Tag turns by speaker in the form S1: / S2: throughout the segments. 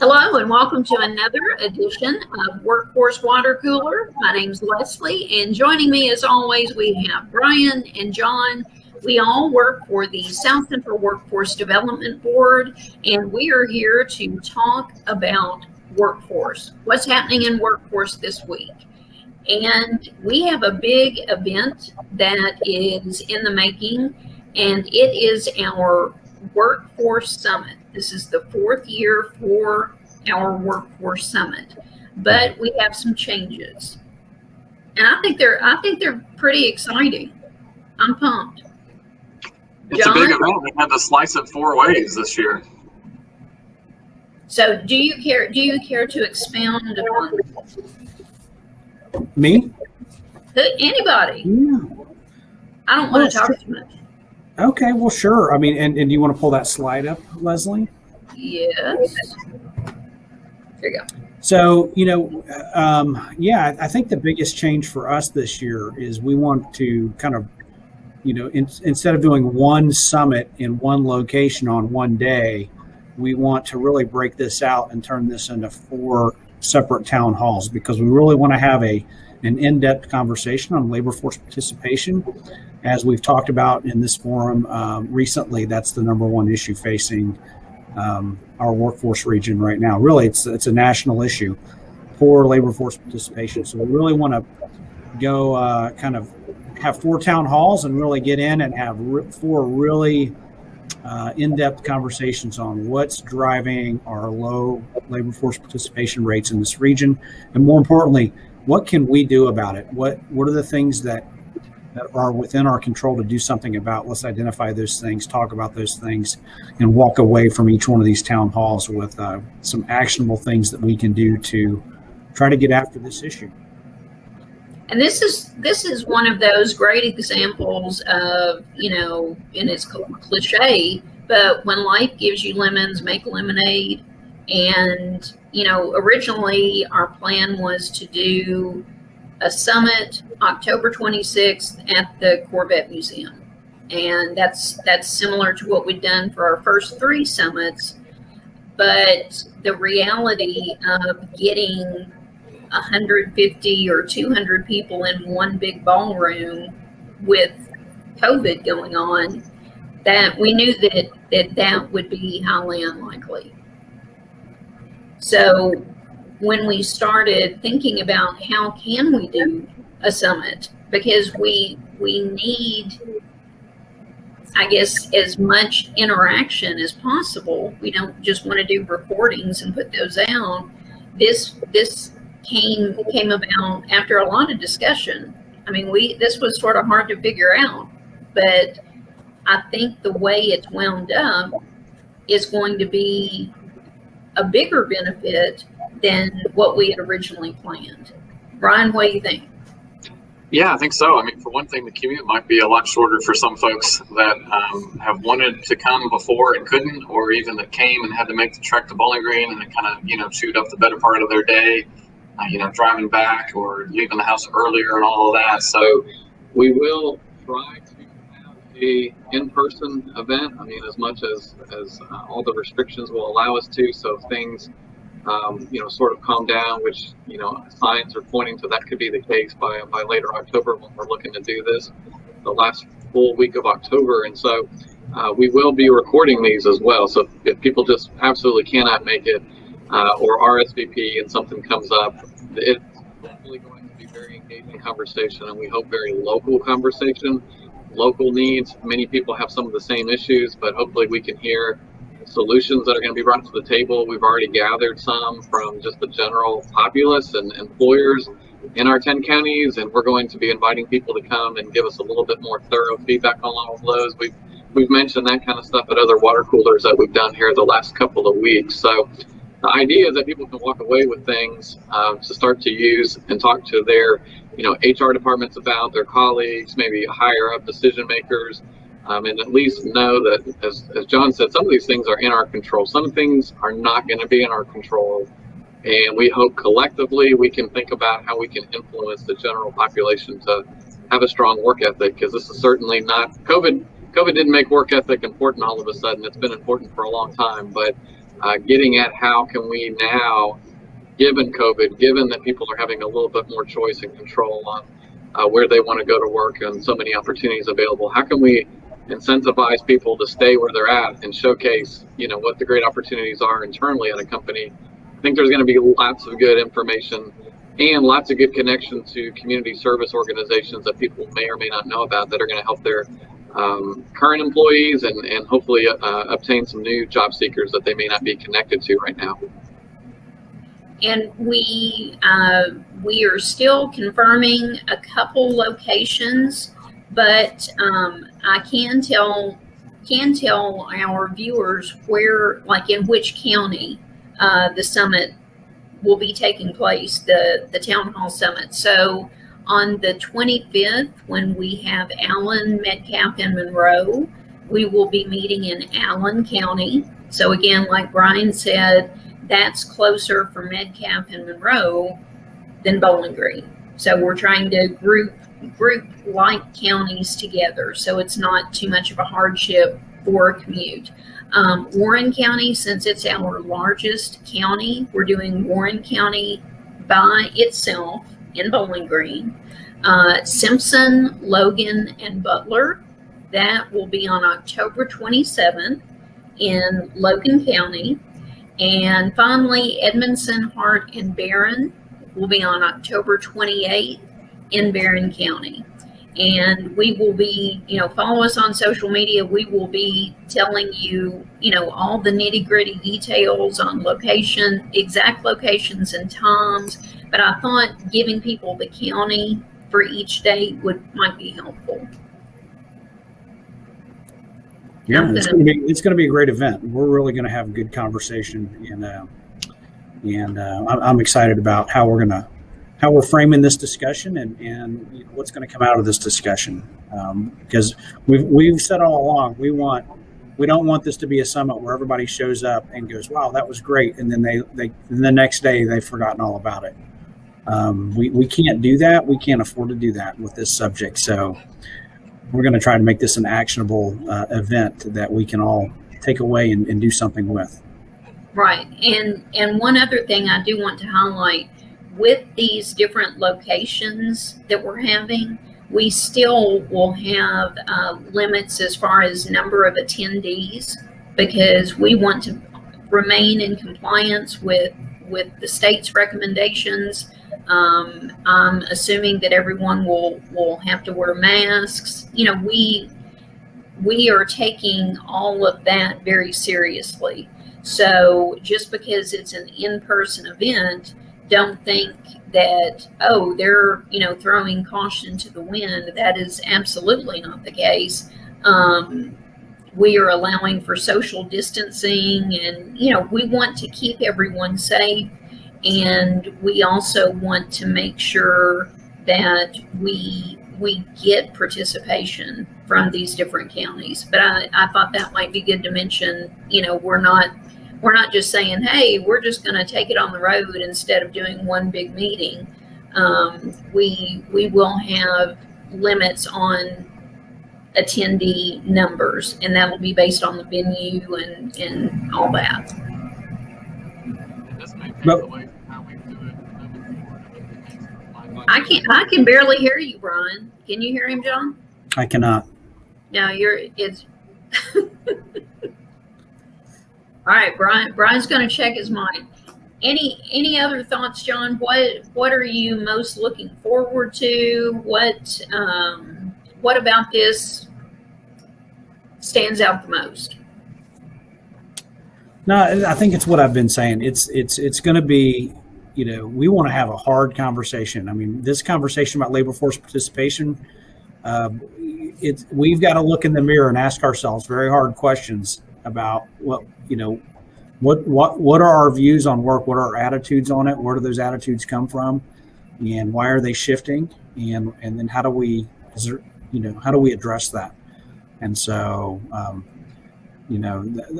S1: Hello and welcome to another edition of Workforce Watercooler. My name's Leslie, and joining me as always we have Brian and John. We all work for the South Central Workforce Development Board, and we are here to talk about workforce, what's happening in workforce this week. And we have a big event that is in the making, and it is our Workforce Summit. This is the fourth year for our Workforce Summit, but we have some changes, and I think they're pretty exciting. I'm pumped.
S2: It's John? A big event. We had to slice it four ways this year.
S1: So, do you care to expound upon
S3: me?
S1: Anybody?
S3: Yeah.
S1: I don't want to talk too much.
S3: Okay, well, sure. I mean, and do you want to pull that slide up, Leslie?
S1: Yes. There you go.
S3: So, I think the biggest change for us this year is we want to kind of, instead of doing one summit in one location on one day, we want to really break this out and turn this into four separate town halls, because we really want to have an in-depth conversation on labor force participation. As we've talked about in this forum recently, that's the number one issue facing our workforce region right now. Really, it's a national issue, poor labor force participation. So we really want to go kind of have four town halls and really get in and have four really in-depth conversations on what's driving our low labor force participation rates in this region, and more importantly, what can we do about it? What are the things that are within our control to do something about? Let's identify those things, talk about those things, and walk away from each one of these town halls with some actionable things that we can do to try to get after this issue.
S1: And this is one of those great examples of, and it's cliche, but when life gives you lemons, make lemonade. And, originally our plan was to do a summit October 26th at the Corvette Museum. And that's similar to what we've done for our first three summits. But the reality of getting 150 or 200 people in one big ballroom with COVID going on, that we knew that would be highly unlikely. So when we started thinking about how can we do a summit, because we need, I guess, as much interaction as possible. We don't just want to do recordings and put those out. This came about after a lot of discussion. I mean, this was sort of hard to figure out, but I think the way it's wound up is going to be a bigger benefit than what we had originally planned. Brian, what do you think?
S2: Yeah, I think so. I mean, for one thing, the commute might be a lot shorter for some folks that have wanted to come before and couldn't, or even that came and had to make the trek to Bowling Green and it kind of, chewed up the better part of their day, driving back or leaving the house earlier and all of that. So we will try to have a in-person event. I mean, as much as all the restrictions will allow us to. So if things sort of calm down, which, signs are pointing to that could be the case by later October when we're looking to do this, the last full week of October. And so we will be recording these as well. So if people just absolutely cannot make it or RSVP and something comes up, it's definitely going to be very engaging conversation, and we hope very local conversation, local needs. Many people have some of the same issues, but hopefully we can hear solutions that are going to be brought to the table. We've already gathered some from just the general populace and employers in our 10 counties, and we're going to be inviting people to come and give us a little bit more thorough feedback on all of those. We've mentioned that kind of stuff at other water coolers that we've done here the last couple of weeks. So the idea is that people can walk away with things to start to use and talk to their, HR departments about, their colleagues, maybe higher up decision makers, and at least know that, as John said, some of these things are in our control. Some things are not going to be in our control. And we hope collectively we can think about how we can influence the general population to have a strong work ethic, because this is certainly not COVID didn't make work ethic important all of a sudden. It's been important for a long time, but getting at how can we now, given COVID, given that people are having a little bit more choice and control on where they want to go to work and so many opportunities available, how can we incentivize people to stay where they're at and showcase, what the great opportunities are internally at a company? I think there's going to be lots of good information and lots of good connection to community service organizations that people may or may not know about that are going to help their current employees and hopefully obtain some new job seekers that they may not be connected to right now.
S1: And we are still confirming a couple locations, but I can tell our viewers where, like in which county, the summit will be taking place, the town hall summit. So on the 25th, when we have Allen, Metcalfe, and Monroe, we will be meeting in Allen County. So again, like Brian said, that's closer for Metcalfe and Monroe than Bowling Green. So we're trying to group like counties together, so it's not too much of a hardship for a commute. Warren County, since it's our largest county, we're doing Warren County by itself in Bowling Green. Simpson, Logan, and Butler, that will be on October 27th in Logan County. And finally, Edmondson, Hart, and Barron will be on October 28th in Barron County. And we will be, follow us on social media. We will be telling you, all the nitty-gritty details on location, exact locations and times. But I thought giving people the county for each date might be helpful.
S3: Yeah, it's going to be a great event. We're really going to have a good conversation, and I'm excited about how we're framing this discussion and what's going to come out of this discussion. Because we've said all along, we don't want this to be a summit where everybody shows up and goes, "Wow, that was great," and then the next day they've forgotten all about it. We can't do that. We can't afford to do that with this subject. So we're going to try to make this an actionable event that we can all take away and do something with.
S1: Right. And one other thing I do want to highlight, with these different locations that we're having, we still will have limits as far as number of attendees, because we want to remain in compliance with the state's recommendations. I'm assuming that everyone will have to wear masks. We are taking all of that very seriously. So just because it's an in-person event, don't think that, they're, throwing caution to the wind. That is absolutely not the case. We are allowing for social distancing, and, we want to keep everyone safe. And we also want to make sure that we get participation from these different counties. But I thought that might be good to mention. We're not just saying, hey, we're just going to take it on the road instead of doing one big meeting. We will have limits on attendee numbers, and that will be based on the venue and all that. I can barely hear you, Brian. Can you hear him, John?
S3: I cannot.
S1: No, it's all right. Brian's going to check his mic. Any other thoughts, John? What are you most looking forward to? What about this stands out the most?
S3: No, I think it's what I've been saying. It's going to be, we want to have a hard conversation. I mean, this conversation about labor force participation, we've got to look in the mirror and ask ourselves very hard questions about what are our views on work? What are our attitudes on it? Where do those attitudes come from? And why are they shifting? And then how do we address that? And so,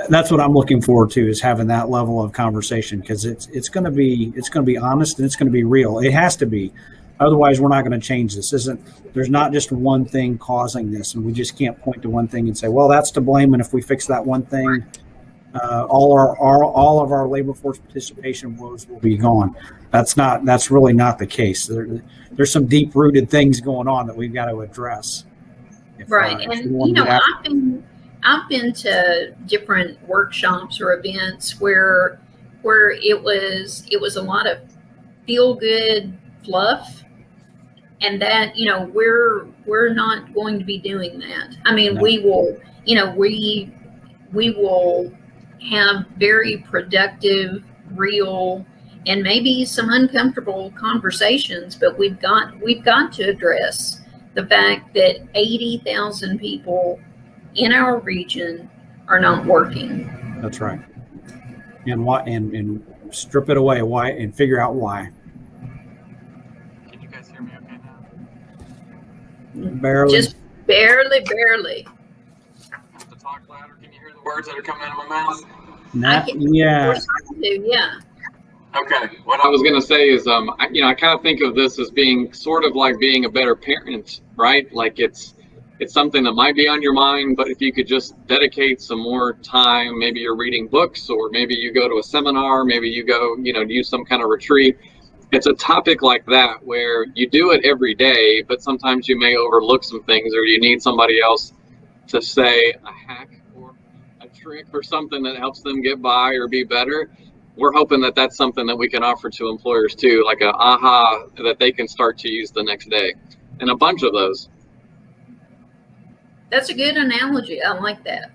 S3: that's what I'm looking forward to, is having that level of conversation, because it's going to be honest, and it's going to be real. It has to be. Otherwise, we're not going to change this. There's not just one thing causing this, and we just can't point to one thing and say, well, that's to blame, and if we fix that one thing, all of our labor force participation woes will be gone. That's really not the case. There's some deep rooted things going on that we've got to address.
S1: Right. And I've been to different workshops or events where it was a lot of feel good fluff, and that, we're not going to be doing that. I mean,
S3: No.
S1: we will, we will have very productive, real, and maybe some uncomfortable conversations, but we've got to address the fact that 80,000 people in our region are not working.
S3: That's right. And why? And strip it away. Why? And figure out why.
S2: Can you guys hear me okay now?
S3: Barely.
S1: Just barely.
S2: Have to talk louder. Can you hear the words that are coming out of my mouth?
S3: Yeah.
S1: Yeah.
S2: Okay. What I was going to say is, I kind of think of this as being sort of like being a better parent, right? Like it's something that might be on your mind, but if you could just dedicate some more time, maybe you're reading books, or maybe you go to a seminar, maybe you go, do some kind of retreat. It's a topic like that where you do it every day, but sometimes you may overlook some things, or you need somebody else to say a hack or a trick or something that helps them get by or be better. We're hoping that that's something that we can offer to employers too, like a aha that they can start to use the next day, and a bunch of those.
S1: That's a good analogy. I like that.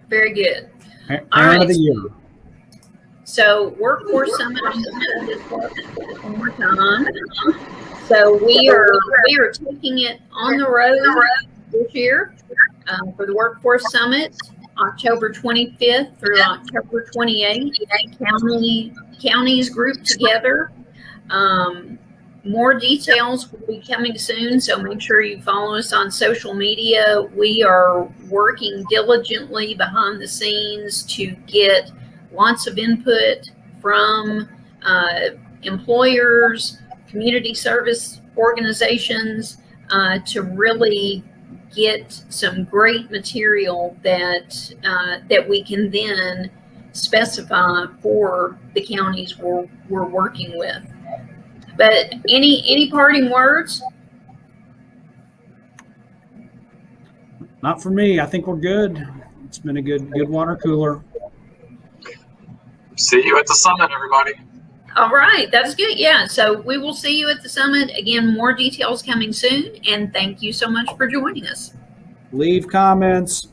S1: Very good.
S3: Parent of the year.
S1: So Workforce Summit one more time. So we are taking it on the road this year for the Workforce Summit, October 25th through October 28th. Counties grouped together. More details will be coming soon, so make sure you follow us on social media. We are working diligently behind the scenes to get lots of input from employers, community service organizations, to really get some great material that we can then specify for the counties we're working with. But any parting words?
S3: Not for me. I think we're good. It's been a good water cooler.
S2: See you at the summit, everybody.
S1: All right, that's good. Yeah, so we will see you at the summit. Again, more details coming soon, and thank you so much for joining us.
S3: Leave comments.